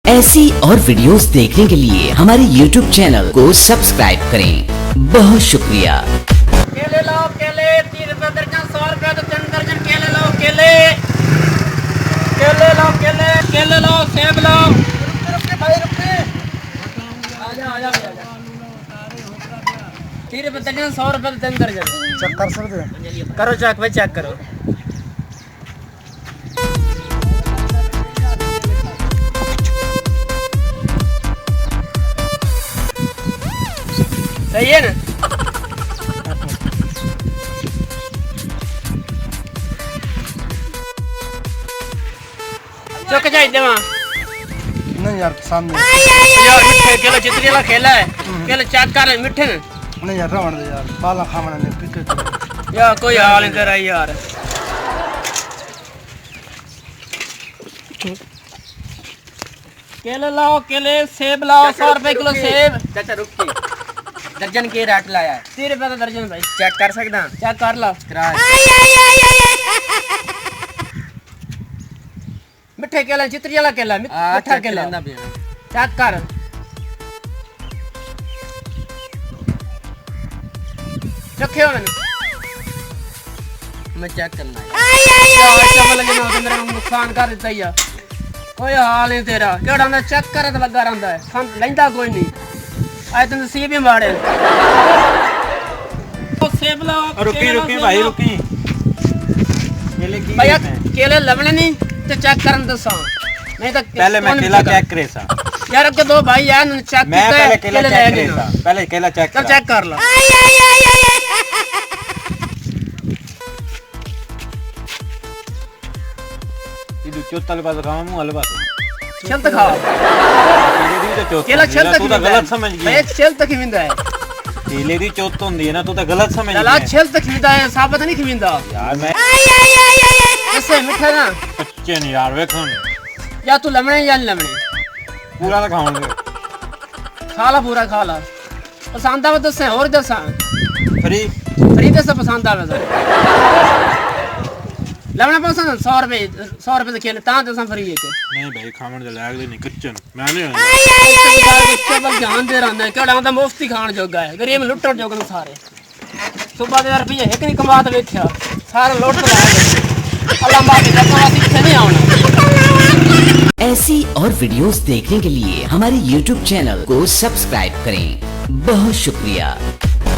ऐसी और वीडियोस देखने के लिए हमारे YouTube चैनल को सब्सक्राइब करें। बहुत शुक्रिया। केले लो केले 30 रुपए दर्जन 100 रुपए तो 3 दर्जन केले लो केले केले लो केले केले लो सेब लो रुक भाई रुक आजा 30 रुपए दर्जन 100 रुपए तो 3 दर्जन चेक कर सकते हैं। करो चेक भाई चेक करो सही है ना चुक जाए देवा नहीं यार सामने यार मिठे केला चितरी वाला खेला है केला चेक कर मिठे ने नहीं यार रावण दे यार बाला खावना ने पिके यार कोई हाल नहीं तेरा यार केले लाओ केले सेब लाओ 100 रुपए किलो सेब चाचा रुक दर्जन के रेट लाया है 30 रुपए का दर्जन भाई चेक कर सकदा चेक कर ला मिठे केला चितरी वाला केला मिठा केला चेक कर रखियो मैंने मैं चेक करना है चमल लगे ना मेरा नुकसान कर देता ही कोई हाल नहीं तेरा केड़ा ना चेक कर तो लगा रहंदा है हम लेंदा कोई नहीं आए तो नसीब ही माड़े ओ सेब ला रुकी रुकी भाई रुकी केले की भैया केले लवणे नहीं ते चेक करन दसा नहीं तो पहले मैं केला चेक करे सा यार के दो भाई यार चेक मैं पहले केला चेक करे सा पहले केला चेक कर चेक कर ला ಇದು ಚೋತ್ತಲ್ ಬಾದ ಕಾಮು ಅಲ್ವಾ चल तक खा केला चल तक तू तो गलत समझ गया भाई चल तक खिंदा है केले दी चोत तो होंदी है ना तू तो गलत समझ चला गया चल तक खिंदा है साबत नहीं खिंदा यार मैं ऐसे मिठा ना कच्चे नहीं यार वे खाने या तू लमणे या नहीं लमणे पूरा ना खाऊंगे खा ला पूरा खा ला पसंद आवे तो से और दसा फ्री फ्री दसा पसंद आवे तो लमणे पसंद 100 रुपए से खेले ता दसा फ्री है के नहीं भाई खावन दे लाग दे नहीं कच्चे मैं नहीं केवल जान दे रहंदा केड़ा आंदा मुफ्ती खान जोगा है गरीब लुट्टण जोगन सारे सुबह दे रुपये एक नहीं कमात वेख्या सारे लुट ला अल्लाह माफी करता वासी इथे नहीं आउना ऐसी और वीडियोस देखने के लिए हमारे YouTube चैनल को सब्सक्राइब करें। बहुत शुक्रिया।